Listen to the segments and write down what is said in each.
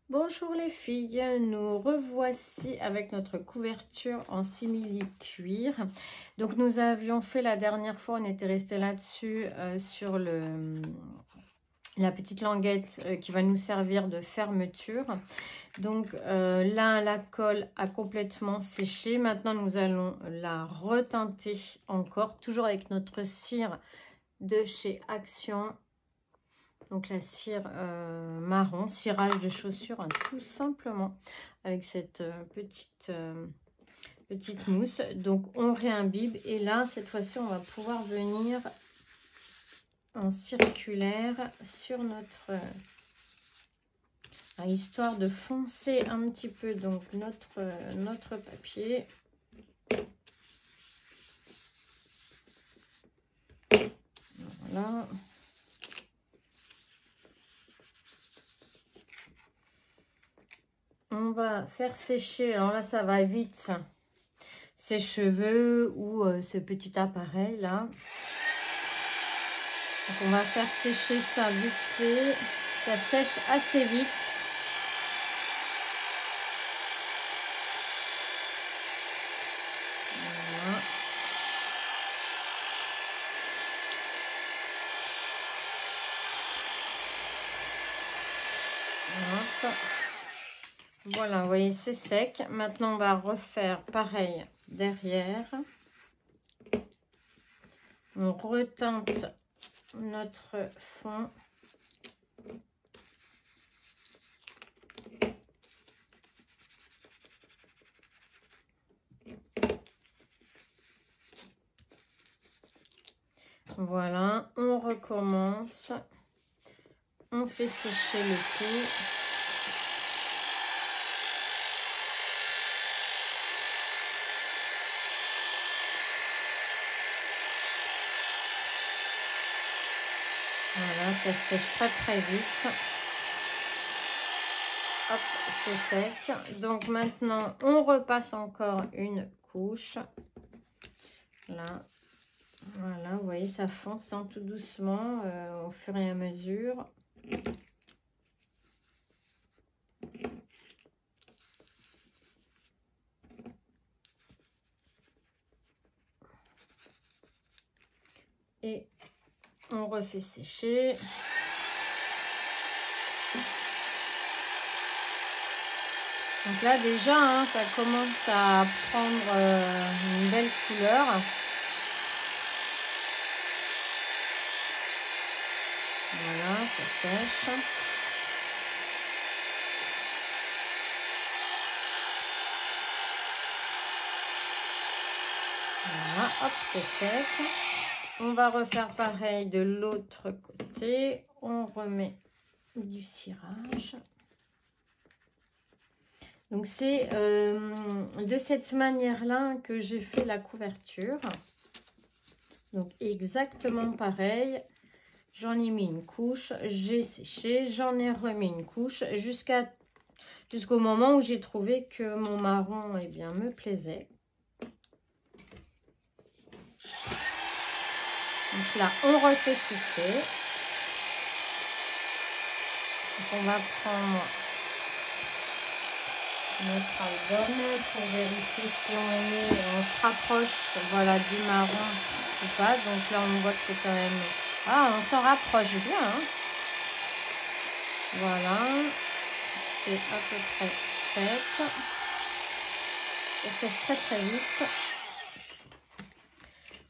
Bonjour les filles, nous revoici avec notre couverture en simili-cuir. Donc nous avions fait la dernière fois, on était resté là-dessus sur la petite languette qui va nous servir de fermeture. Donc là, la colle a complètement séché. Maintenant, nous allons la reteinter encore, toujours avec notre cire de chez Action. Donc la cire marron, cirage de chaussures, hein, tout simplement, avec cette petite mousse. Donc on réimbibe et là, cette fois-ci, on va pouvoir venir en circulaire sur notre... histoire de foncer un petit peu donc notre papier. Voilà. On va faire sécher, alors là ça va vite, ses cheveux ou ce petit appareil là. Donc on va faire sécher ça vite fait, ça sèche assez vite. Voilà. Hop. Voilà, vous voyez, c'est sec. Maintenant, on va refaire pareil derrière. On reteinte notre fond. Voilà, on recommence. On fait sécher le tout. Voilà, ça sèche très vite. Hop, c'est sec. Donc maintenant, on repasse encore une couche. Là, voilà, vous voyez, ça fonce hein, tout doucement au fur et à mesure. Et on refait sécher. Donc là déjà, hein, ça commence à prendre une belle couleur. Voilà, ça sèche. Voilà, hop, c'est sec. On va refaire pareil de l'autre côté. On remet du cirage. Donc c'est de cette manière-là que j'ai fait la couverture. Donc exactement pareil. J'en ai mis une couche, j'ai séché, j'en ai remis une couche jusqu'au moment où j'ai trouvé que mon marron eh bien, me plaisait. Donc là, on refait sécher. Donc on va prendre notre album pour vérifier si on se rapproche voilà, du marron ou pas. Donc là, on voit que c'est quand même... Ah, on s'en rapproche bien. Hein. Voilà. C'est à peu près sec. Ça sèche très vite.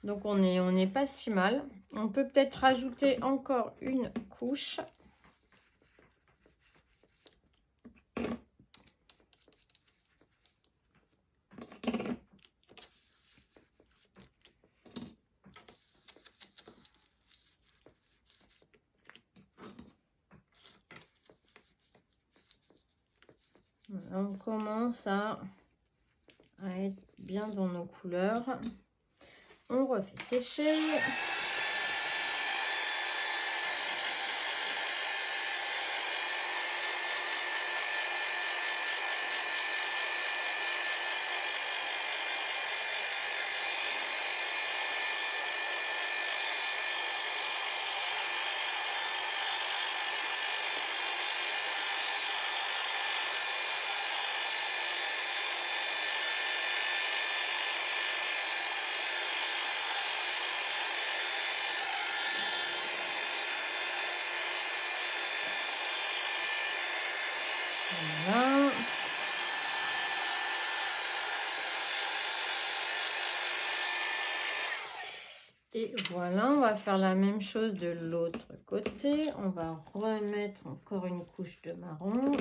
Donc on n'est pas si mal. On peut peut-être rajouter encore une couche. Voilà, on commence à être bien dans nos couleurs. On refait sécher. Voilà. Et voilà, on va faire la même chose de l'autre côté. On va remettre encore une couche de marron.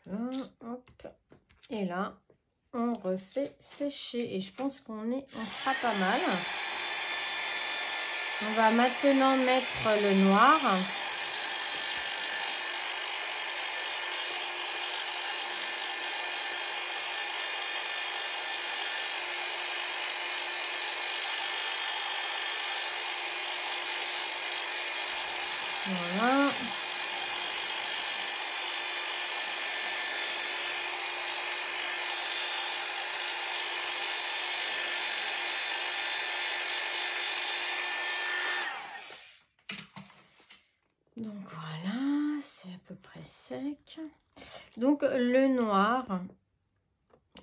Voilà, hop. Et là, on refait sécher. Et je pense on sera pas mal. On va maintenant mettre le noir. Voilà. Donc voilà, c'est à peu près sec. Donc le noir,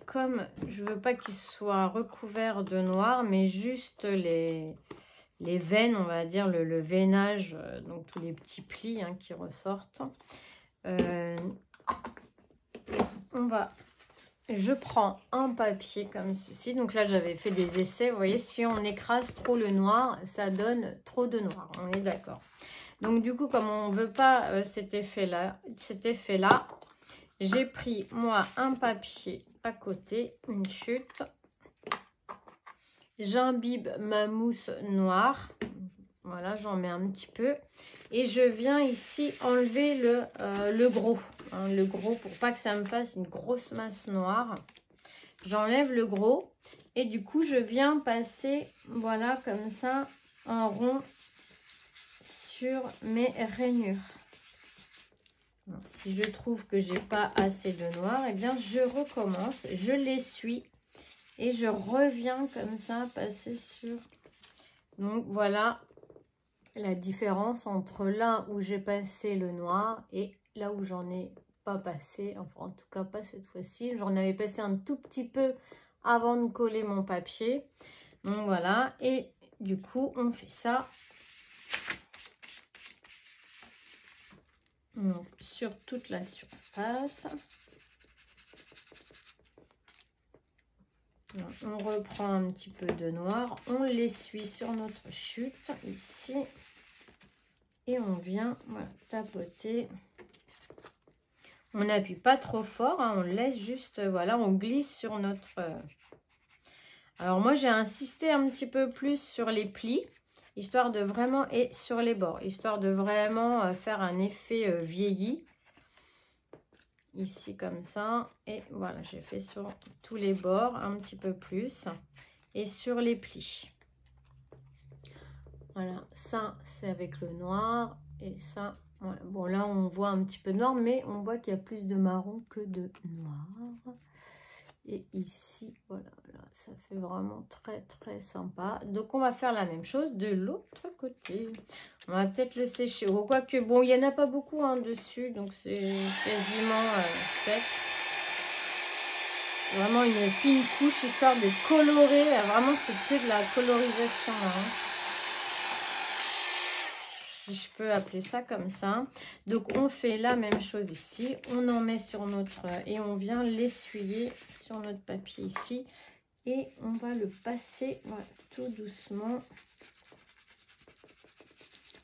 comme je veux pas qu'il soit recouvert de noir, mais juste les veines, on va dire, le veinage, donc tous les petits plis hein, qui ressortent. Je prends un papier comme ceci. Donc là, j'avais fait des essais. Vous voyez, si on écrase trop le noir, ça donne trop de noir. On est d'accord. Donc du coup, comme on ne veut pas cet effet-là, j'ai pris, moi, un papier à côté, une chute. J'imbibe ma mousse noire. Voilà, j'en mets un petit peu. Et je viens ici enlever le gros. Hein, le gros pour pas que ça me fasse une grosse masse noire. J'enlève le gros. Et du coup, je viens passer, voilà, comme ça, en rond sur mes rainures. Alors, si je trouve que j'ai pas assez de noir, eh bien, je recommence. Je l'essuie. Et je reviens comme ça, passer sur... Donc, voilà la différence entre là où j'ai passé le noir et là où j'en ai pas passé, enfin en tout cas pas cette fois-ci. J'en avais passé un tout petit peu avant de coller mon papier. Donc voilà, et du coup on fait ça donc, sur toute la surface. On reprend un petit peu de noir, on l'essuie sur notre chute ici. Et on vient voilà, tapoter. On n'appuie pas trop fort, hein, on laisse juste, voilà, on glisse sur notre... Alors moi, j'ai insisté un petit peu plus sur les plis, histoire de vraiment, et sur les bords, histoire de vraiment faire un effet vieilli. Ici, comme ça. Et voilà, j'ai fait sur tous les bords, un petit peu plus. Et sur les plis. Voilà, ça c'est avec le noir et ça, voilà. Bon là on voit un petit peu de noir, mais on voit qu'il y a plus de marron que de noir. Et ici, voilà, là, ça fait vraiment très sympa. Donc on va faire la même chose de l'autre côté. On va peut-être le sécher. Ou quoi que bon, il n'y en a pas beaucoup hein, dessus, donc c'est quasiment sec. Vraiment une fine couche histoire de colorer. Vraiment c'est que de la colorisation là. Hein. Si je peux appeler ça comme ça. Donc on fait la même chose ici, on en met sur notre et on vient l'essuyer sur notre papier ici et on va le passer voilà, tout doucement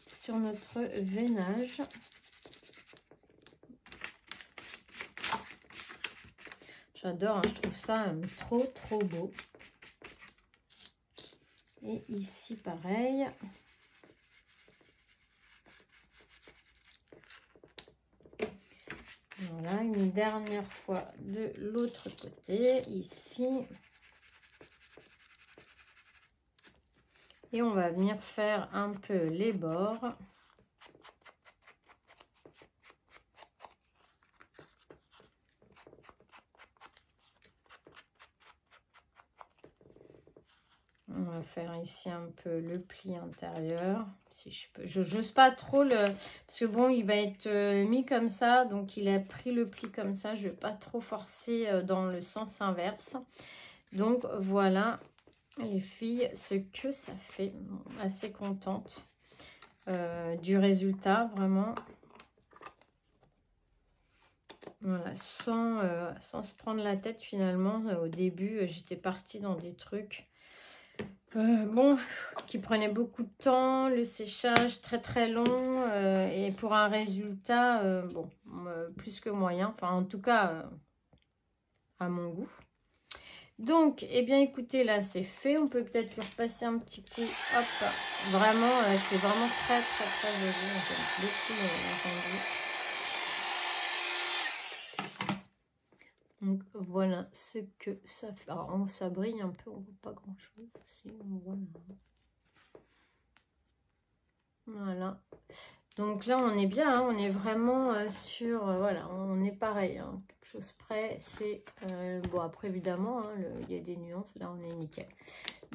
sur notre veinage. J'adore, hein, je trouve ça trop beau. Et ici pareil. Voilà, une dernière fois de l'autre côté, ici. Et on va venir faire un peu les bords. On va faire ici un peu le pli intérieur, si je peux. Je n'ose pas trop le... Parce que bon, il va être mis comme ça, donc il a pris le pli comme ça. Je ne vais pas trop forcer dans le sens inverse. Donc voilà les filles, ce que ça fait. Assez contente du résultat, vraiment. Voilà, sans se prendre la tête finalement. Au début, j'étais partie dans des trucs bon, qui prenaient beaucoup de temps, le séchage très très long et pour un résultat bon, plus que moyen. Enfin, en tout cas, à mon goût. Donc, eh bien, écoutez, là, c'est fait. On peut peut-être lui repasser un petit coup. Hop, vraiment, c'est vraiment très, très, très joli. J'aime beaucoup l'entendu. Donc, voilà ce que ça fait. Alors, ça brille un peu, on ne voit pas grand-chose. Si, on voit là. Voilà. Donc là, on est bien, hein, on est vraiment sur... voilà, on est pareil. Hein, quelque chose près, c'est... bon, après, évidemment, hein, il y a des nuances. Là, on est nickel.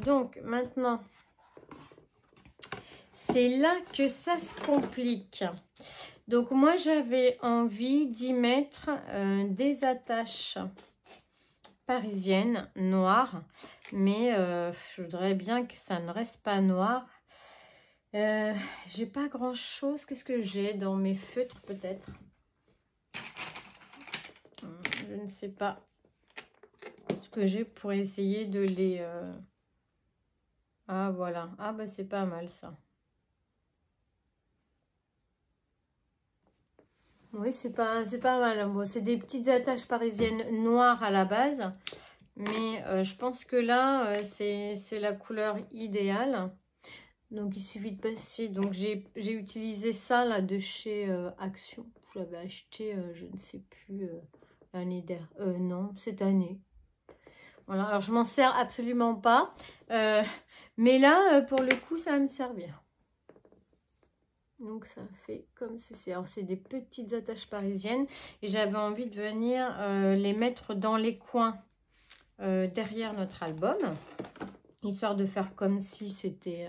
Donc, maintenant, c'est là que ça se complique. Donc, moi, j'avais envie d'y mettre des attaches parisiennes noires. Mais je voudrais bien que ça ne reste pas noir. J'ai pas grand chose. Qu'est-ce que j'ai dans mes feutres peut-être? Je ne sais pas ce que j'ai pour essayer de les... Ah voilà. Ah bah c'est pas mal ça. Oui, c'est pas mal. Bon, c'est des petites attaches parisiennes noires à la base. Mais je pense que là, c'est la couleur idéale. Donc, il suffit de passer. Donc, j'ai utilisé ça là de chez Action. Je l'avais acheté, je ne sais plus, l'année dernière. Non, cette année. Voilà. Alors, je m'en sers absolument pas. Mais là, pour le coup, ça va me servir. Donc, ça fait comme ceci. Alors, c'est des petites attaches parisiennes. Et j'avais envie de venir les mettre dans les coins derrière notre album. Histoire de faire comme si c'était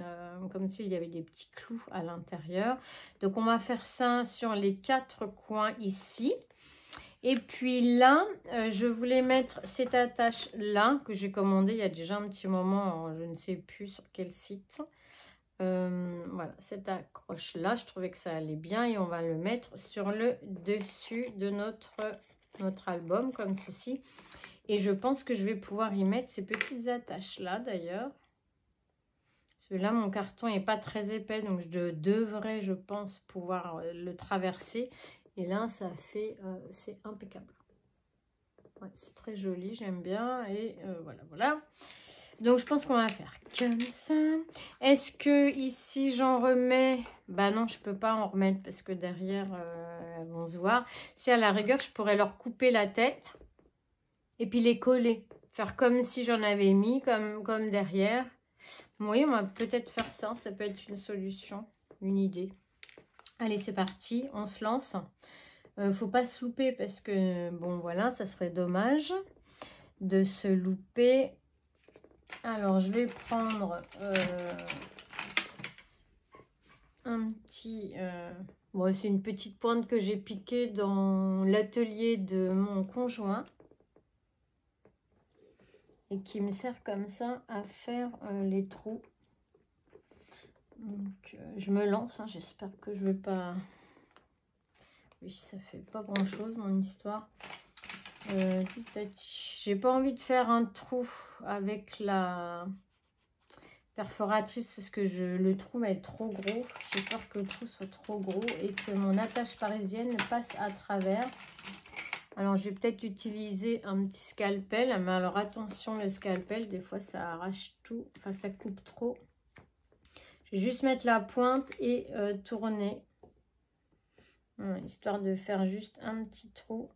comme s'il y avait des petits clous à l'intérieur. Donc on va faire ça sur les 4 coins ici. Et puis là, je voulais mettre cette attache là que j'ai commandée il y a déjà un petit moment. Alors, je ne sais plus sur quel site. Voilà, cette accroche là, je trouvais que ça allait bien et on va le mettre sur le dessus de notre album comme ceci. Et je pense que je vais pouvoir y mettre ces petites attaches là d'ailleurs. Parce que là, mon carton n'est pas très épais, donc je devrais, je pense, pouvoir le traverser. Et là, ça fait, c'est impeccable. Ouais, c'est très joli, j'aime bien. Et voilà, voilà. Donc, je pense qu'on va faire comme ça. Est-ce que ici, j'en remets? Bah non, je peux pas en remettre parce que derrière, elles vont se voir. Si à la rigueur, je pourrais leur couper la tête. Et puis les coller. Faire comme si j'en avais mis, comme derrière. Oui, on va peut-être faire ça. Ça peut être une solution, une idée. Allez, c'est parti. On se lance. Faut pas se louper parce que, bon, voilà, ça serait dommage de se louper. Alors, je vais prendre un petit... bon, c'est une petite pointe que j'ai piquée dans l'atelier de mon conjoint. Et qui me sert comme ça à faire les trous. Donc je me lance, hein, j'espère que je vais pas... Oui, ça fait pas grand chose mon histoire. J'ai pas envie de faire un trou avec la perforatrice parce que le trou va être trop gros. J'ai peur que le trou soit trop gros et que mon attache parisienne passe à travers. Alors, je vais peut-être utiliser un petit scalpel. Mais alors, attention, le scalpel, des fois, ça arrache tout. Enfin, ça coupe trop. Je vais juste mettre la pointe et tourner. Voilà, histoire de faire juste un petit trou.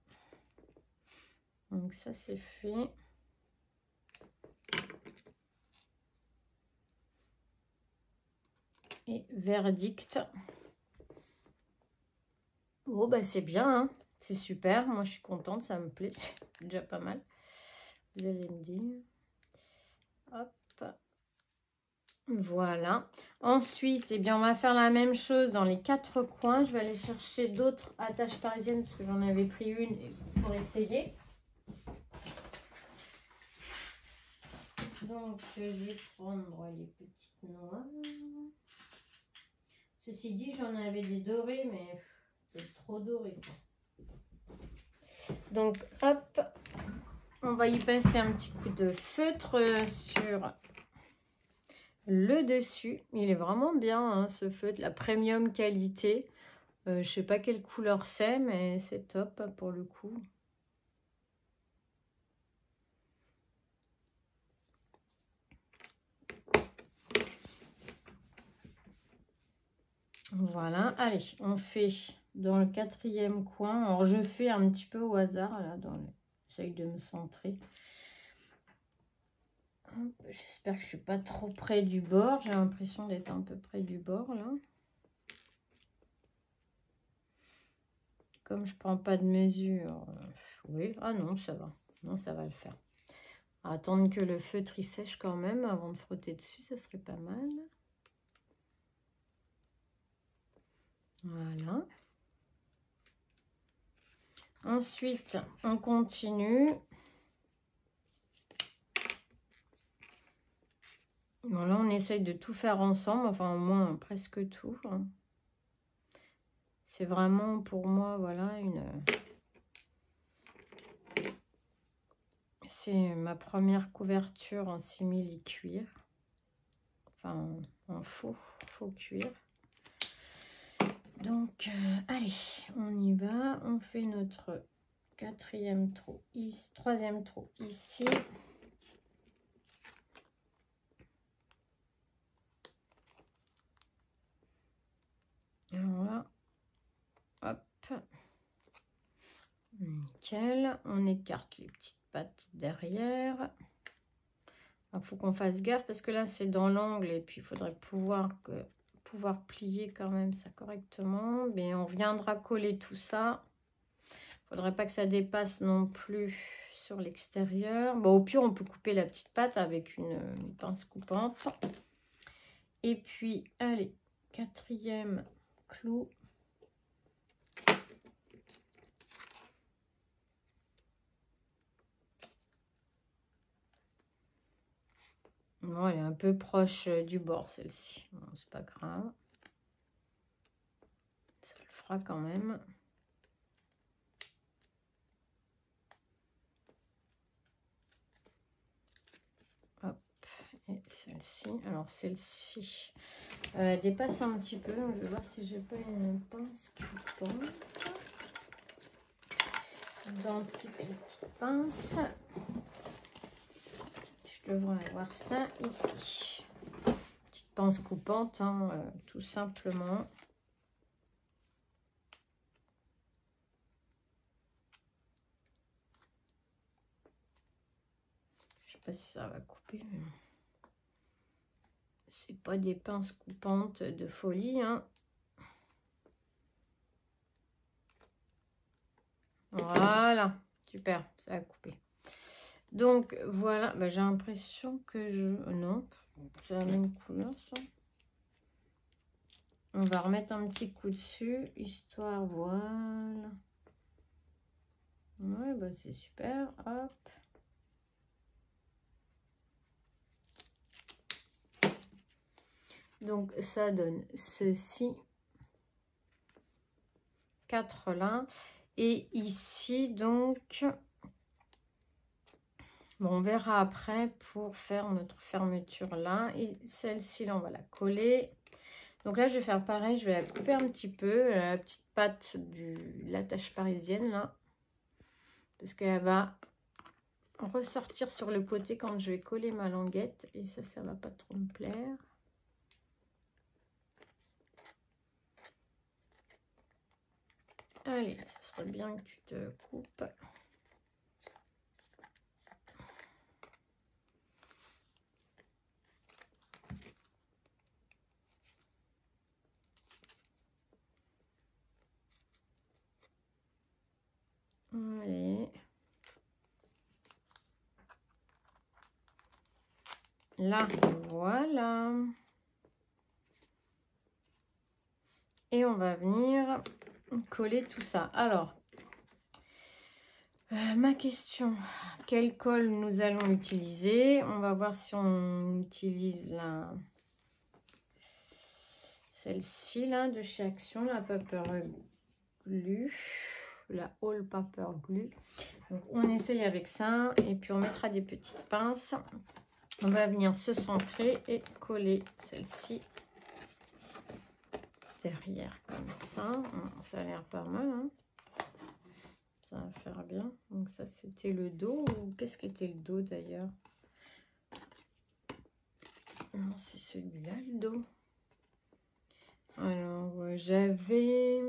Donc, ça, c'est fait. Et verdict. Oh, bah, c'est bien, hein. C'est super, moi je suis contente, ça me plaît, c'est déjà pas mal. Vous allez me dire. Hop. Voilà. Ensuite, eh bien, on va faire la même chose dans les 4 coins. Je vais aller chercher d'autres attaches parisiennes parce que j'en avais pris une pour essayer. Donc, je vais prendre les petites noix. Ceci dit, j'en avais des dorés, mais c'est trop doré, quoi. Donc, hop, on va y passer un petit coup de feutre sur le dessus. Il est vraiment bien, hein, ce feutre, la premium qualité. Je sais pas quelle couleur c'est, mais c'est top pour le coup. Voilà, allez, on fait dans le 4e coin. Alors, je fais un petit peu au hasard, là, j'essaye de me centrer. J'espère que je suis pas trop près du bord. J'ai l'impression d'être un peu près du bord, là. Comme je prends pas de mesure. Oui, ah non, ça va. Non, ça va le faire. Attendre que le feutre il sèche quand même avant de frotter dessus, ça serait pas mal. Voilà. Ensuite, on continue. Bon, là, on essaye de tout faire ensemble, enfin au moins presque tout. C'est vraiment pour moi, voilà, c'est ma première couverture en simili-cuir. Enfin, en faux cuir. Donc, allez, on y va. On fait notre 4e trou ici, 3e trou ici. Voilà. Hop. Nickel. On écarte les petites pattes derrière. Il faut qu'on fasse gaffe parce que là, c'est dans l'angle et puis il faudrait pouvoir plier quand même ça correctement. Mais on viendra coller tout ça. Il ne faudrait pas que ça dépasse non plus sur l'extérieur. Bon, au pire, on peut couper la petite patte avec une pince coupante. Et puis, allez, 4e clou. Bon, elle est un peu proche du bord, celle-ci. Bon, c'est pas grave. Ça le fera quand même. Hop. Et celle-ci. Alors, celle-ci dépasse un petit peu. Je vais voir si j'ai pas une pince qui tombe. Dans toutes les petites pinces. Je devrais avoir ça ici. Petite pince coupante, hein, tout simplement. Je sais pas si ça va couper. Mais... c'est pas des pinces coupantes de folie, hein. Voilà, super, ça a coupé. Donc voilà, bah, j'ai l'impression que je... non, c'est la même couleur ça. On va remettre un petit coup dessus, histoire, voilà. Ouais, bah c'est super, hop. Donc ça donne ceci. 4 là. Et ici, donc... bon, on verra après pour faire notre fermeture là. Et celle-ci, là, on va la coller. Donc là, je vais faire pareil. Je vais la couper un petit peu. La petite patte de l'attache parisienne, là. Parce qu'elle va ressortir sur le côté quand je vais coller ma languette. Et ça va pas trop me plaire. Allez, ça serait bien que tu te coupes. Allez. Là, voilà. Et on va venir coller tout ça. Alors, Ma question, quelle colle nous allons utiliser? On va voir si on utilise celle-ci là de chez Action, la Paper Glue, la All Paper Glue. Donc on essaye avec ça et puis on mettra des petites pinces. On va venir se centrer et coller celle-ci derrière comme ça. Ça a l'air pas mal, hein. Ça va faire bien. Donc ça c'était le dos, ou qu'est-ce qu'était le dos d'ailleurs? Non, c'est celui-là le dos. Alors j'avais fait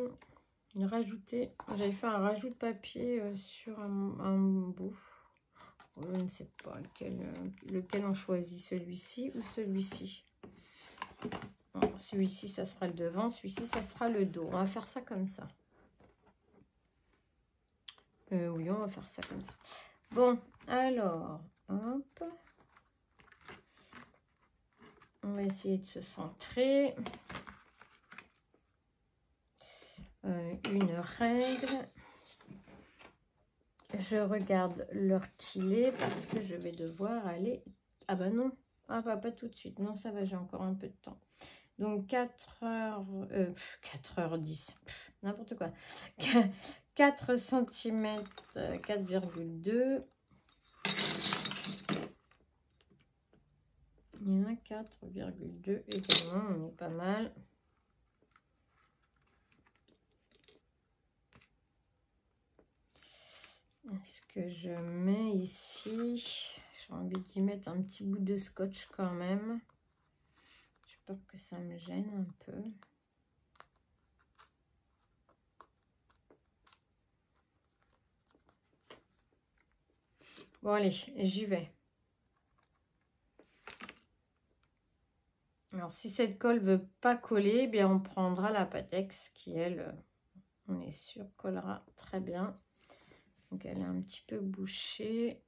un rajout de papier sur un bout. Je ne sais pas lequel on choisit, celui-ci ou celui-ci. Celui-ci ça sera le devant, celui-ci ça sera le dos. On va faire ça comme ça. Oui, on va faire ça comme ça. Bon, alors, hop. On va essayer de se centrer. Une règle. Je regarde l'heure qu'il est parce que je vais devoir aller... Ah bah non, ah bah pas tout de suite. Non, ça va, j'ai encore un peu de temps. Donc 4h10, n'importe quoi. 4 cm, 4,2. Il y en a 4,2 également, on est pas mal. Est-ce que je mets ici? J'ai envie d'y mettre un petit bout de scotch quand même. J'ai peur que ça me gêne un peu. Bon allez, j'y vais. Alors si cette colle veut pas coller, eh bien on prendra la Pattex qui elle, on est sûr, collera très bien. Donc elle est un petit peu bouchée.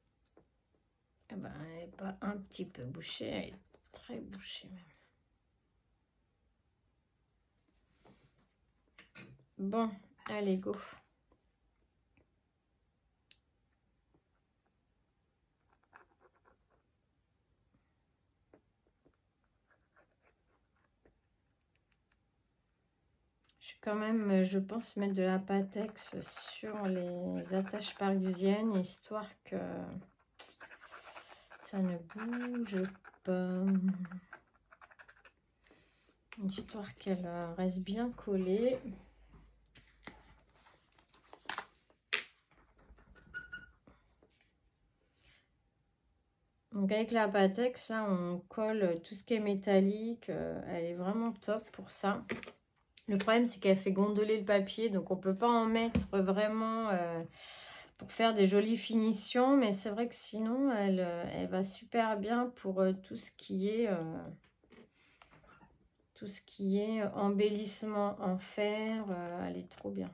Eh ben, elle n'est pas un petit peu bouchée, elle est très bouchée même. Bon, allez, go. Je vais quand même, je pense, mettre de la Pattex sur les attaches parisiennes, histoire que ça ne bouge pas. Histoire qu'elle reste bien collée. Donc avec la Pattex, là, on colle tout ce qui est métallique. Elle est vraiment top pour ça. Le problème, c'est qu'elle fait gondoler le papier. Donc, on ne peut pas en mettre vraiment pour faire des jolies finitions. Mais c'est vrai que sinon, elle va super bien pour tout ce qui est embellissement en fer. Elle est trop bien.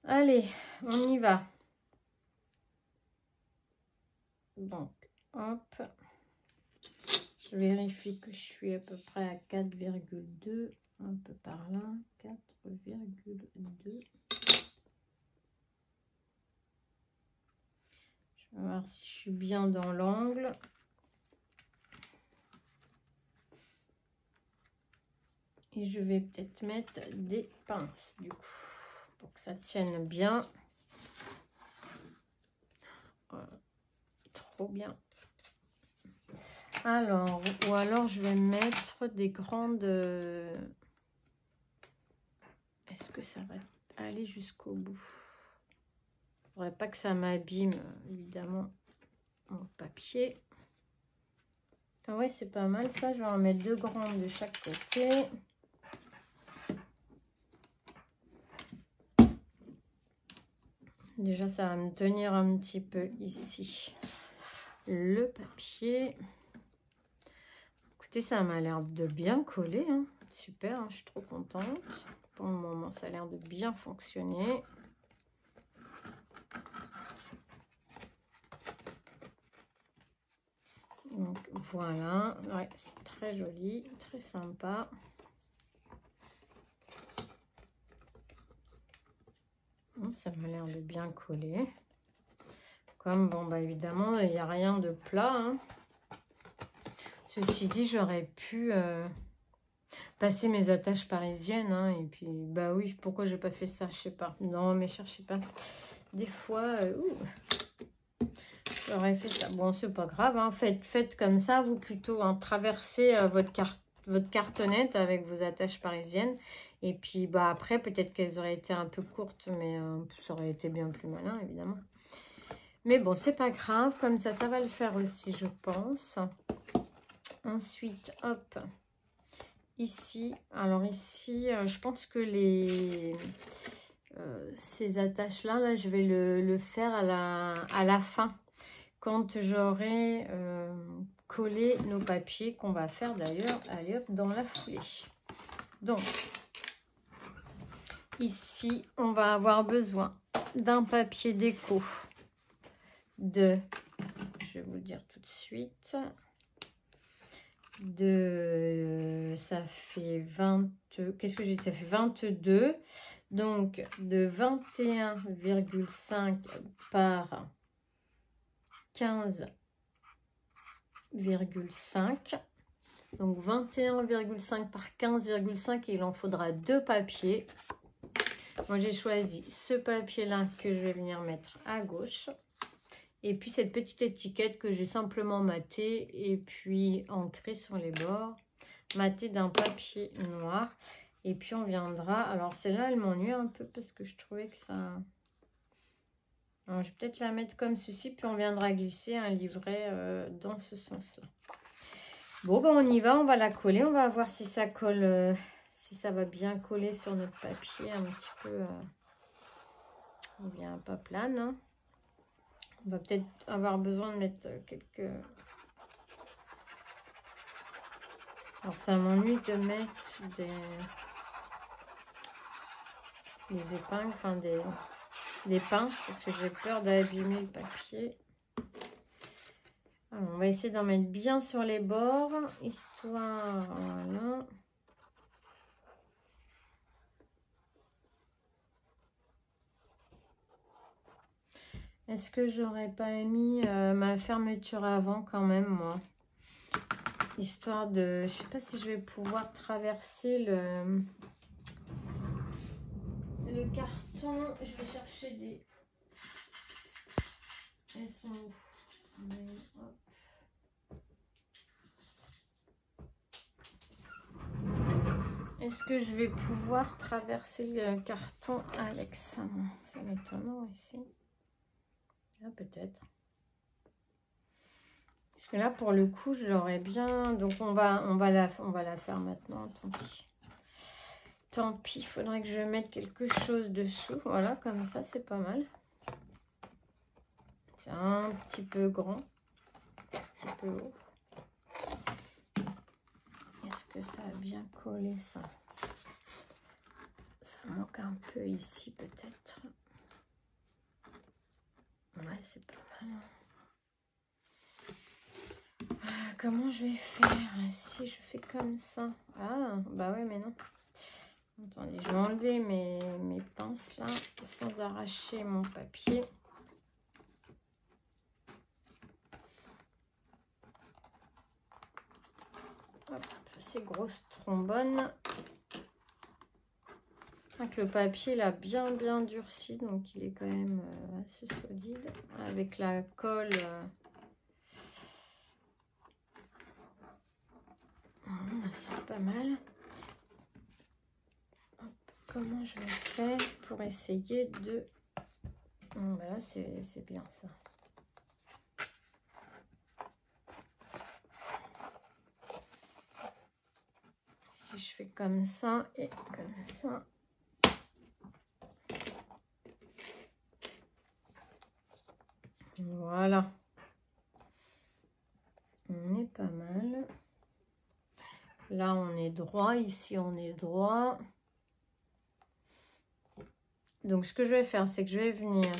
Allez, on y va. Donc, hop. Je vérifie que je suis à peu près à 4,2. Un peu par là. 4,2. Je vais voir si je suis bien dans l'angle. Et je vais peut-être mettre des pinces du coup, pour que ça tienne bien. Voilà. Trop bien. Alors, ou alors je vais mettre des grandes... Est-ce que ça va aller jusqu'au bout? Il ne faudrait pas que ça m'abîme, évidemment, mon papier. Ah ouais, c'est pas mal ça. Je vais en mettre 2 grandes de chaque côté. Déjà, ça va me tenir un petit peu ici le papier. Écoutez, ça m'a l'air de bien coller, hein. Super, hein, je suis trop contente. Pour le moment, ça a l'air de bien fonctionner. Donc voilà, ouais, c'est très joli, très sympa. Ça m'a l'air de bien coller. Comme, bon, bah évidemment, il n'y a rien de plat. Hein. Ceci dit, j'aurais pu passer mes attaches parisiennes. Hein, et puis, bah oui, pourquoi j'ai pas fait ça? Je sais pas. Non, mais cherchez pas. Des fois, j'aurais fait ça. Bon, c'est pas grave. Hein, faites comme ça. Vous plutôt traversez votre cartonnette avec vos attaches parisiennes. Et puis, bah après, peut-être qu'elles auraient été un peu courtes. Mais ça aurait été bien plus malin, évidemment. Mais bon, c'est pas grave. Comme ça va le faire aussi, je pense. Ensuite, hop, ici. Alors ici, je pense que ces attaches-là, là, je vais le faire à la fin. Quand j'aurai collé nos papiers qu'on va faire d'ailleurs, allez hop, dans la foulée. Donc, ici, on va avoir besoin d'un papier déco de, je vais vous le dire tout de suite, ça fait 20, qu'est-ce que j'ai dit, ça fait 22, donc de 21,5 par 15,5, donc 21,5 par 15,5, il en faudra 2 papiers. Moi j'ai choisi ce papier là que je vais venir mettre à gauche. Et puis cette petite étiquette que j'ai simplement matée et puis ancrée sur les bords, matée d'un papier noir. Et puis on viendra, alors celle-là elle m'ennuie un peu parce que je trouvais que ça... Alors je vais peut-être la mettre comme ceci, puis on viendra glisser un livret dans ce sens-là. Bon ben on y va, on va la coller, on va voir si ça colle, si ça va bien coller sur notre papier un petit peu, bien pas plane. Hein. On va peut-être avoir besoin de mettre quelques... Alors, ça m'ennuie de mettre des épingles, enfin des pinces, parce que j'ai peur d'abîmer le papier. Alors, on va essayer d'en mettre bien sur les bords, histoire... Voilà. Est-ce que j'aurais pas mis ma fermeture avant quand même, moi? Histoire de... Je sais pas si je vais pouvoir traverser le carton. Je vais chercher des... Elles sont où? Hop. Est-ce que je vais pouvoir traverser le carton avec ça? Ça m'étonne ici. Ah, peut-être. Parce que là, pour le coup, je l'aurais bien... Donc, on va la faire maintenant. Tant pis. Tant pis, il faudrait que je mette quelque chose dessous. Voilà, comme ça, c'est pas mal. C'est un petit peu grand. Un petit peu haut. Est-ce que ça a bien collé, ça? Ça manque un peu ici, peut-être. Ouais, c'est pas mal. Comment je vais faire si je fais comme ça? Ah, bah ouais, mais non. Attendez, je vais enlever mes pinces là, sans arracher mon papier. Hop, ces grosses trombones. Donc le papier là bien durci, donc il est quand même assez solide. Avec la colle... c'est pas mal. Hop, comment je vais faire pour essayer de... Voilà, c'est bien ça. Si je fais comme ça et comme ça. Voilà. On est pas mal. Là, on est droit. Ici, on est droit. Donc, ce que je vais faire, c'est que je vais venir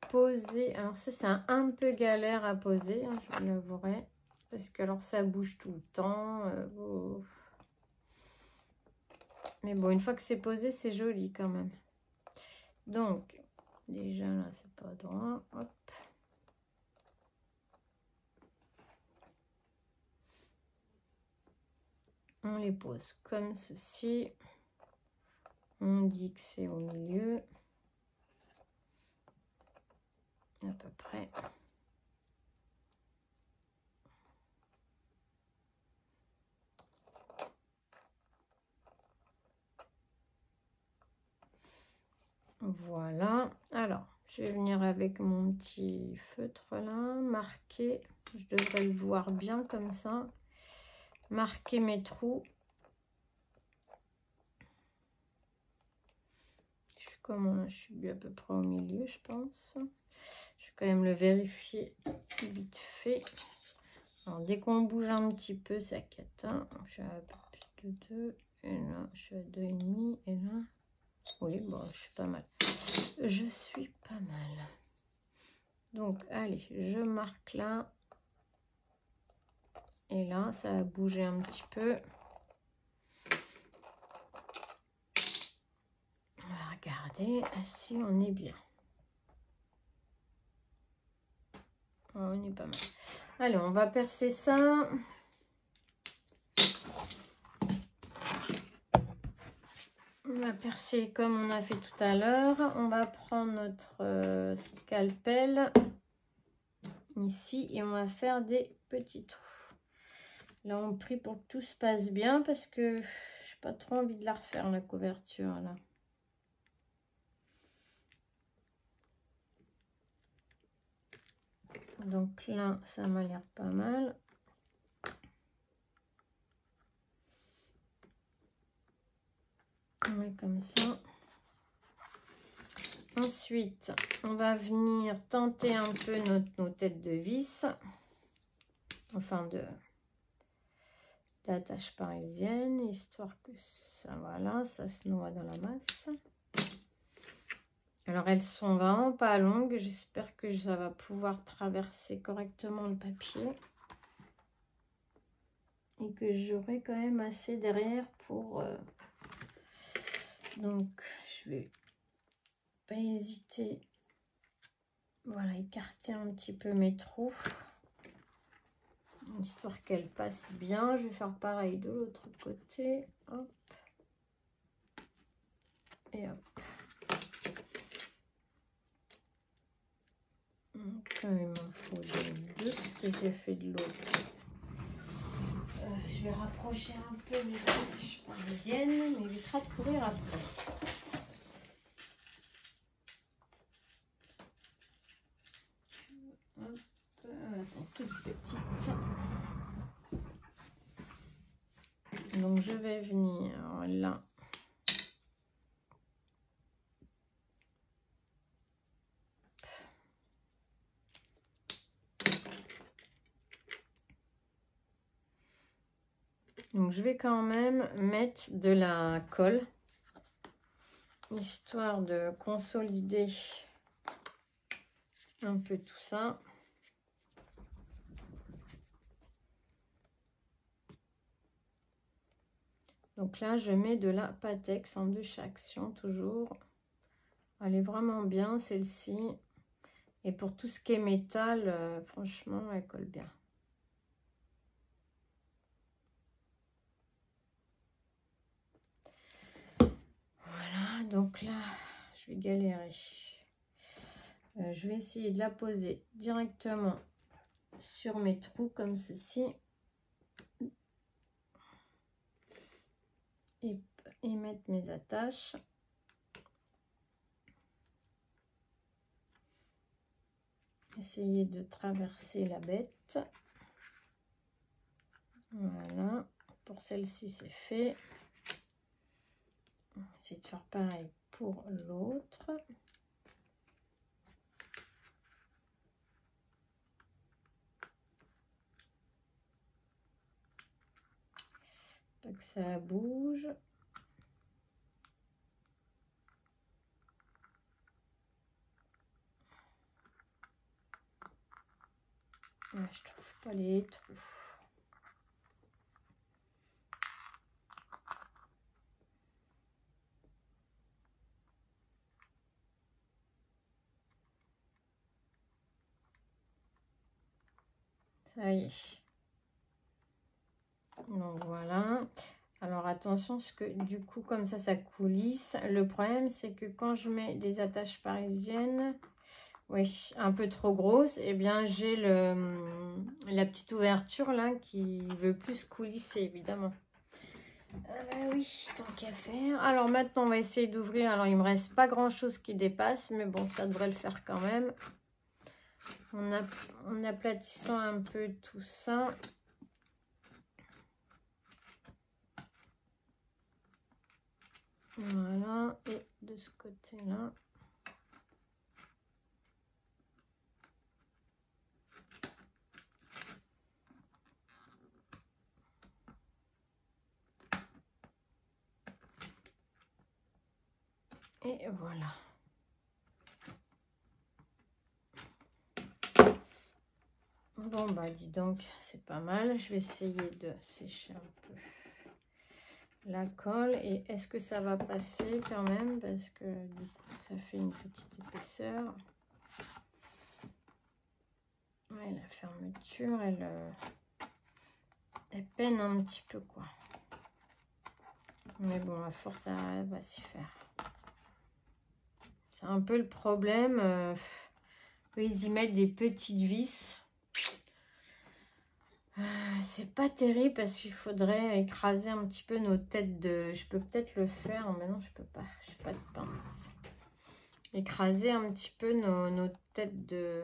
poser. Alors, ça, c'est un peu galère à poser, hein, je vous l'avouerai. Parce que, alors, ça bouge tout le temps. Mais bon, une fois que c'est posé, c'est joli quand même. Donc, déjà là, c'est pas droit. Hop. On les pose comme ceci. On dit que c'est au milieu. À peu près. Voilà. Alors, je vais venir avec mon petit feutre là, marquer. Je devrais le voir bien comme ça. Marquer mes trous. Je suis comment? Je suis à peu près au milieu, je pense. Je vais quand même le vérifier vite fait. Alors, dès qu'on bouge un petit peu, ça cata. Je suis à un peu plus de 2. Et là, je suis à 2,5. Et là, oui, bon, je suis pas mal. Je suis pas mal. Donc, allez, je marque là. Et là, ça a bougé un petit peu. On va regarder si on est bien. Oh, on est pas mal. Allez, on va percer ça. On va percer comme on a fait tout à l'heure. On va prendre notre scalpel ici et on va faire des petits trous. Là, on prie pour que tout se passe bien parce que j'ai pas trop envie de la refaire, la couverture là. Donc là, ça m'a l'air pas mal. On met comme ça. Ensuite, on va venir tenter un peu nos têtes de vis. Enfin, d'attache parisienne, histoire que ça, voilà, ça se noie dans la masse. Alors, elles sont vraiment pas longues. J'espère que ça va pouvoir traverser correctement le papier. Et que j'aurai quand même assez derrière pour... Donc, je vais pas hésiter. Voilà, écarter un petit peu mes trous. Histoire qu'elle passe bien. Je vais faire pareil de l'autre côté. Hop. Et hop. Donc, il m'en faut deux, parce que j'ai fait de l'autre. Je vais rapprocher un peu mes attaches parisiennes, mais évitera de courir après. Hop, elles sont toutes petites. Donc je vais venir là. Donc je vais quand même mettre de la colle, histoire de consolider un peu tout ça. Donc là, je mets de la Pattex de chez Action, toujours. Elle est vraiment bien, celle-ci. Et pour tout ce qui est métal, franchement, elle colle bien. Voilà, donc là, je vais galérer. Je vais essayer de la poser directement sur mes trous, comme ceci. Et mettre mes attaches. Essayer de traverser la bête. Voilà, pour celle-ci c'est fait. On va essayer de faire pareil pour l'autre. Pas que ça bouge. Ah, je trouve pas les trous. Ça y est. Donc voilà. Alors attention, parce que du coup, comme ça coulisse. Le problème, c'est que quand je mets des attaches parisiennes, oui, un peu trop grosses, et bien j'ai la petite ouverture là qui veut plus coulisser, évidemment. Oui, tant qu'à faire. Alors maintenant, on va essayer d'ouvrir. Alors, il me reste pas grand-chose qui dépasse, mais bon, ça devrait le faire quand même. En aplatissant un peu tout ça. Voilà, et de ce côté-là. Et voilà. Bon, bah dis donc, c'est pas mal. Je vais essayer de sécher un peu la colle. Et est-ce que ça va passer quand même? Parce que du coup, ça fait une petite épaisseur. Ouais, la fermeture, elle peine un petit peu, quoi. Mais bon, à force, ça va s'y faire. C'est un peu le problème. Ils y mettent des petites vis. C'est pas terrible parce qu'il faudrait écraser un petit peu nos têtes de... Je peux peut-être le faire, mais non, je peux pas. Je n'ai pas de pince. Écraser un petit peu nos têtes de...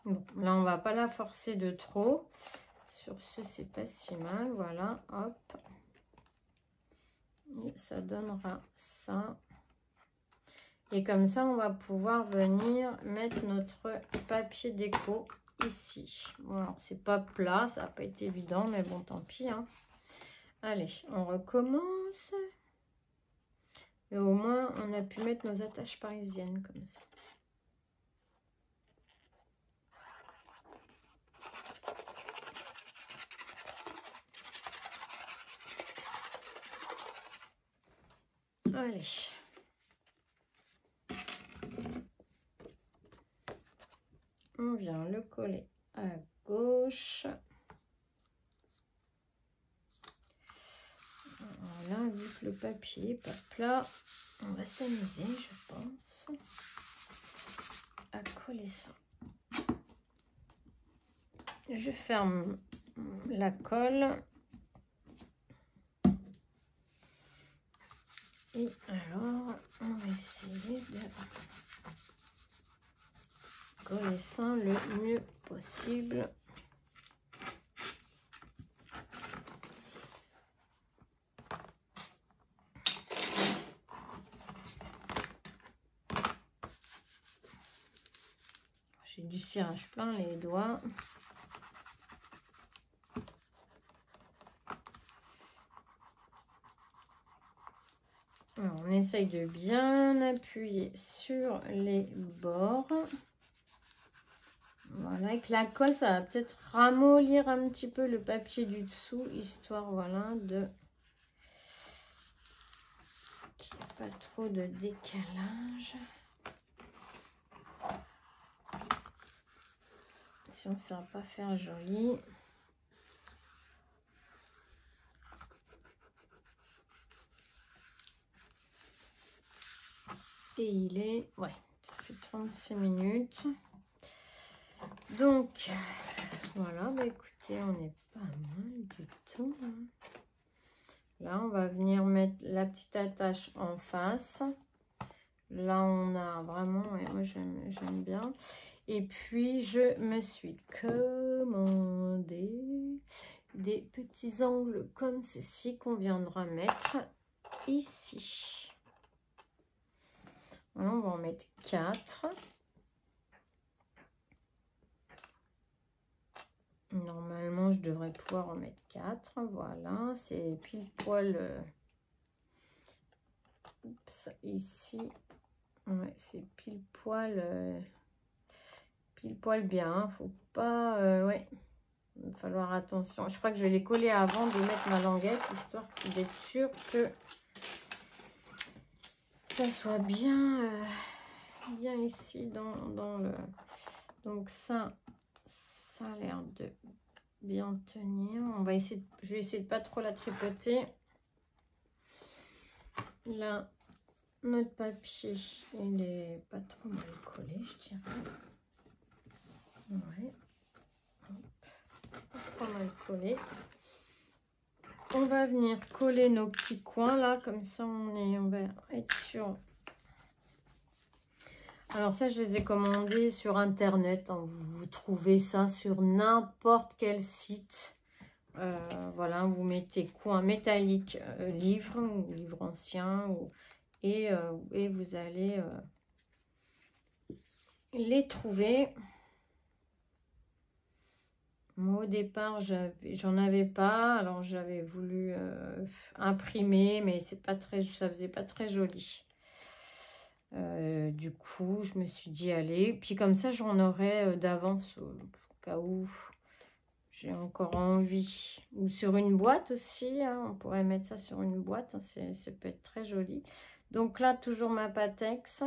Bon, là, on va pas la forcer de trop. Sur ce, c'est pas si mal. Voilà, hop. Et ça donnera ça. Et comme ça, on va pouvoir venir mettre notre papier déco ici. Voilà, c'est pas plat, ça n'a pas été évident, mais bon, tant pis. Hein. Allez, on recommence. Et au moins, on a pu mettre nos attaches parisiennes comme ça. Allez. On vient le coller à gauche. Voilà, vu que le papier n'est pas plat, on va s'amuser, je pense, à coller ça. Je ferme la colle. Et alors, on va essayer de coller ça le mieux possible. J'ai du cirage plein les doigts. Alors, on essaye de bien appuyer sur les bords. Voilà, avec la colle, ça va peut-être ramollir un petit peu le papier du dessous, histoire, voilà, de qu'il n'y ait pas trop de décalage. Sinon, ça va pas faire joli. Et il est, ouais, ça fait 36 minutes. Donc, voilà, bah écoutez, on est pas mal du tout. Hein. Là, on va venir mettre la petite attache en face. Là, on a vraiment, ouais, moi j'aime bien. Et puis, je me suis commandé des petits angles comme ceci qu'on viendra mettre ici. Voilà, on va en mettre 4. Normalement, je devrais pouvoir en mettre 4. Voilà, c'est pile poil ici. Ouais, c'est pile poil bien. Hein. Faut pas... ouais, il va falloir attention. Je crois que je vais les coller avant de mettre ma languette, histoire d'être sûr que ça soit bien bien ici dans le... Donc ça a l'air de bien tenir. On va essayer, je vais essayer de pas trop la tripoter. Là, notre papier, il est pas trop mal collé, je dirais. Ouais. Pas trop mal collé. On va venir coller nos petits coins là, comme ça on va être sûr. Alors ça, je les ai commandés sur internet, hein. Vous trouvez ça sur n'importe quel site. Voilà, vous mettez coin métallique, livre ou livre ancien, et vous allez les trouver. Moi, au départ, j'en avais pas, alors j'avais voulu imprimer, mais c'est pas très, ça faisait pas très joli. Du coup, je me suis dit allez, puis comme ça, j'en aurais d'avance au cas où j'ai encore envie. Ou sur une boîte aussi, hein, on pourrait mettre ça sur une boîte, hein, ça peut être très joli. Donc là, toujours ma Pattex.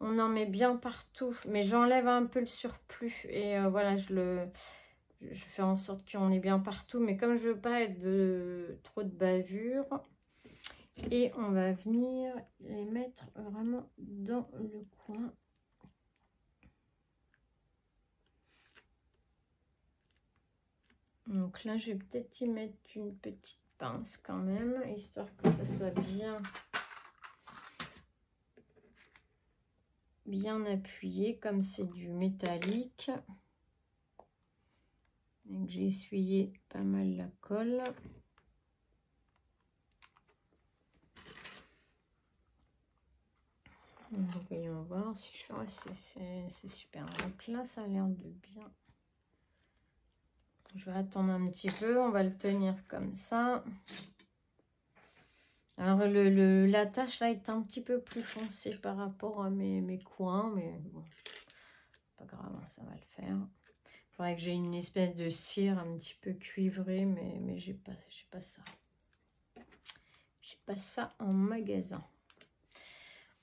On en met bien partout, mais j'enlève un peu le surplus et voilà, je fais en sorte qu'on est bien partout, mais comme je veux pas être trop de bavure, et on va venir les mettre vraiment dans le coin. Donc là, je vais peut-être y mettre une petite pince quand même, histoire que ça soit bien appuyé, comme c'est du métallique. J'ai essuyé pas mal la colle. Donc, voyons voir si je fais, c'est super. Donc là, ça a l'air de bien. Je vais attendre un petit peu. On va le tenir comme ça. Alors, l'attache là est un petit peu plus foncée par rapport à mes coins, mais bon, pas grave, ça va le faire. Il faudrait que j'ai une espèce de cire un petit peu cuivrée, mais j'ai pas ça. J'ai pas ça en magasin.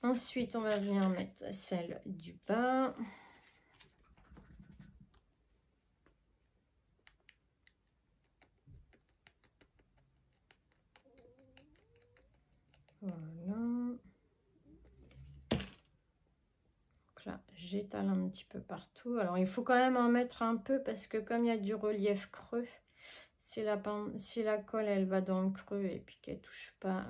Ensuite, on va venir mettre celle du bas. Voilà. Donc là, j'étale un petit peu partout. Alors, il faut quand même en mettre un peu parce que comme il y a du relief creux, si la colle, elle va dans le creux et puis qu'elle touche pas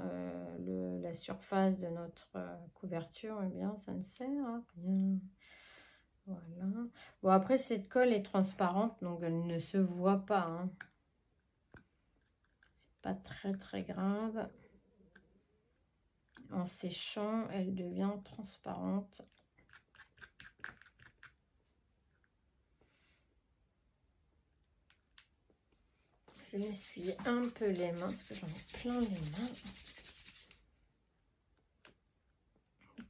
la surface de notre couverture, eh bien, ça ne sert à rien. Voilà. Bon, après, cette colle est transparente, donc elle ne se voit pas, hein. C'est pas très, très grave. En séchant, elle devient transparente. Je vais m'essuyer un peu les mains parce que j'en ai plein les mains.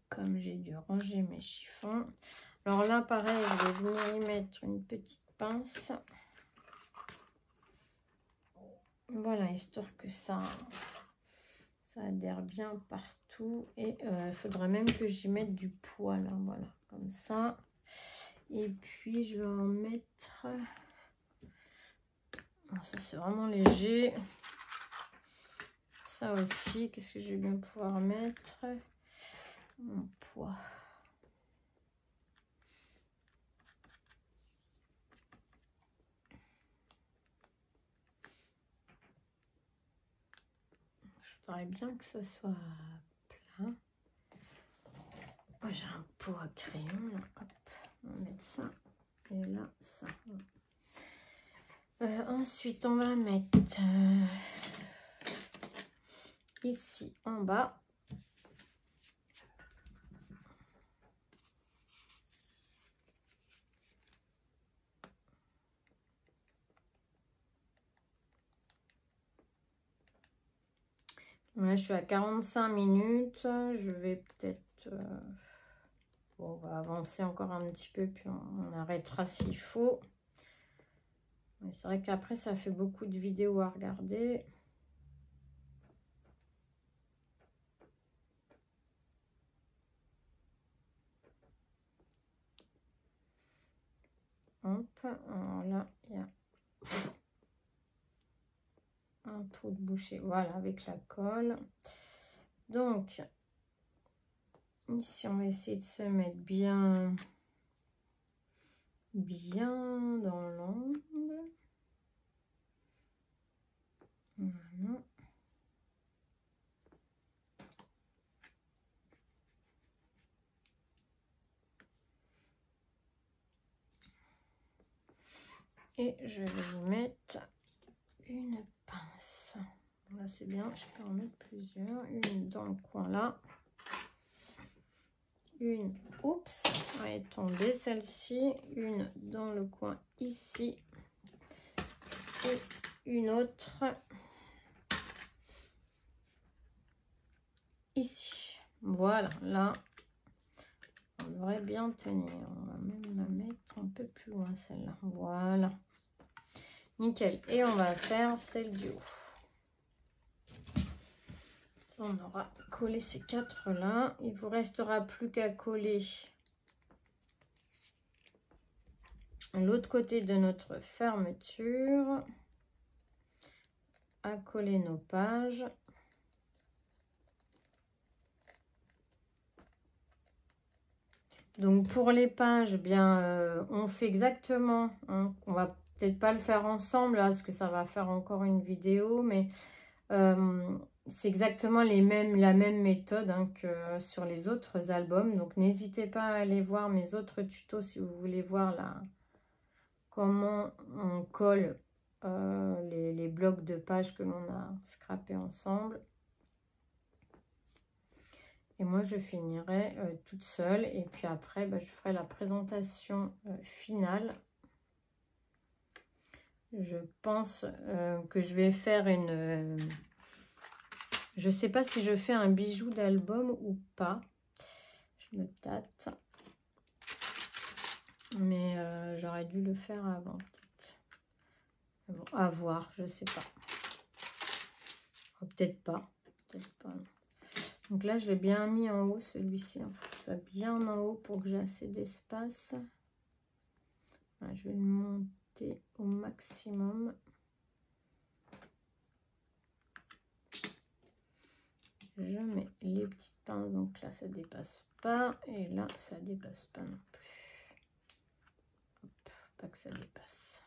Comme j'ai dû ranger mes chiffons. Alors là, pareil, je vais venir y mettre une petite pince. Voilà, histoire que ça adhère bien partout. Et il faudrait même que j'y mette du poids là, voilà, comme ça. Et puis je vais en mettre... Alors, ça c'est vraiment léger. Ça aussi, qu'est-ce que je vais bien pouvoir mettre? Mon poids. Je voudrais bien que ça soit plat. Moi j'ai un pot à crayon. Là. Hop, on va mettre ça. Et là, ça. Ensuite, on va mettre ici en bas. Là, je suis à 45 minutes. Je vais peut-être... bon, on va avancer encore un petit peu, puis on arrêtera s'il faut. C'est vrai qu'après, ça fait beaucoup de vidéos à regarder. Hop, alors là, il y a un trou de boucher, voilà, avec la colle. Donc, ici, on va essayer de se mettre bien dans l'angle. Voilà. Et je vais vous mettre une pince. Là, c'est bien, je peux en mettre plusieurs. Une dans le coin là. Une, oups, elle est tombée celle-ci. Une dans le coin ici. Et une autre ici. Voilà, là, on devrait bien tenir. On va même la mettre un peu plus loin, celle-là. Voilà. Nickel. Et on va faire celle du haut. On aura collé ces quatre là. Il vous restera plus qu'à coller l'autre côté de notre fermeture. À coller nos pages. Donc pour les pages, bien, on fait exactement, hein, on va peut-être pas le faire ensemble là, parce que ça va faire encore une vidéo, mais c'est exactement la même méthode hein, que sur les autres albums. Donc n'hésitez pas à aller voir mes autres tutos si vous voulez voir là comment on colle les blocs de pages que l'on a scrapés ensemble. Et moi, je finirai toute seule. Et puis après, je ferai la présentation finale. Je pense que je vais faire une... je ne sais pas si je fais un bijou d'album ou pas. Je me tâte. Mais j'aurais dû le faire avant, peut-être. Bon, à voir, je ne sais pas. Peut-être pas. Peut-être pas. Donc là, je l'ai bien mis en haut, celui-ci. Il faut que ce soit bien en haut pour que j'ai assez d'espace. Voilà, je vais le monter au maximum. Je mets les petites pinces. Donc là, ça dépasse pas. Et là, ça dépasse pas non plus. Hop, pas que ça dépasse.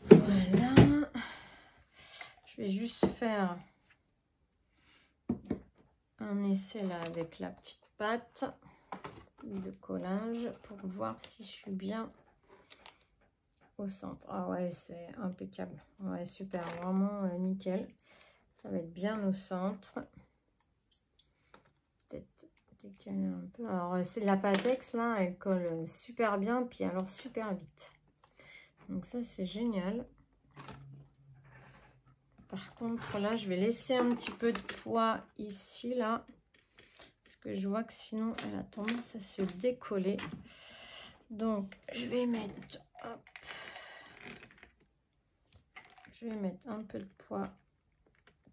Voilà. Je vais juste faire un essai là avec la petite pâte de collage pour voir si je suis bien au centre. Ah ouais, c'est impeccable. Ouais, super, vraiment nickel. Ça va être bien au centre. Peut-être décaler un peu. Alors, c'est la Pattex là, elle colle super bien, puis alors super vite. Donc ça, c'est génial. Par contre, là, je vais laisser un petit peu de poids ici, là. Parce que je vois que sinon, elle a tendance à se décoller. Donc, je vais mettre... Hop, je vais mettre un peu de poids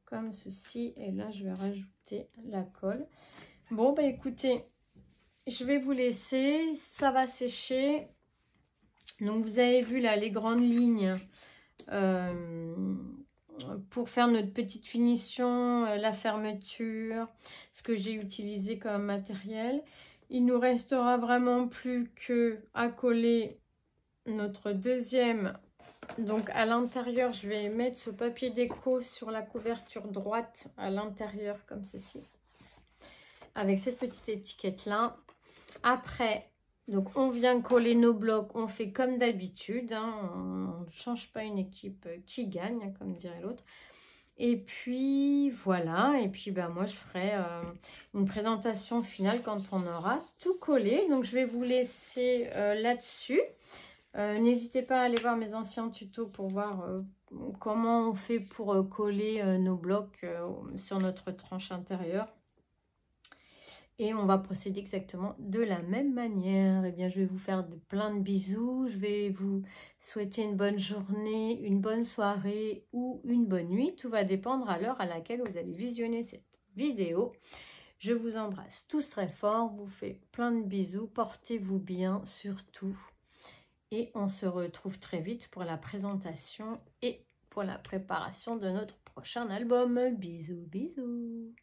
comme ceci. Et là, je vais rajouter la colle. Bon, bah écoutez, je vais vous laisser. Ça va sécher. Donc, vous avez vu là les grandes lignes. Pour faire notre petite finition, la fermeture, ce que j'ai utilisé comme matériel. Il nous restera vraiment plus que à coller notre deuxième. Donc à l'intérieur, je vais mettre ce papier déco sur la couverture droite à l'intérieur comme ceci. Avec cette petite étiquette là. Après, donc on vient coller nos blocs, on fait comme d'habitude, hein, on ne change pas une équipe qui gagne, hein, comme dirait l'autre. Et puis voilà, et puis moi je ferai une présentation finale quand on aura tout collé. Donc je vais vous laisser là-dessus. N'hésitez pas à aller voir mes anciens tutos pour voir comment on fait pour coller nos blocs sur notre tranche intérieure. Et on va procéder exactement de la même manière. Eh bien, je vais vous faire plein de bisous. Je vais vous souhaiter une bonne journée, une bonne soirée ou une bonne nuit. Tout va dépendre à l'heure à laquelle vous allez visionner cette vidéo. Je vous embrasse tous très fort, vous fais plein de bisous, portez-vous bien surtout. Et on se retrouve très vite pour la présentation et pour la préparation de notre prochain album. Bisous, bisous.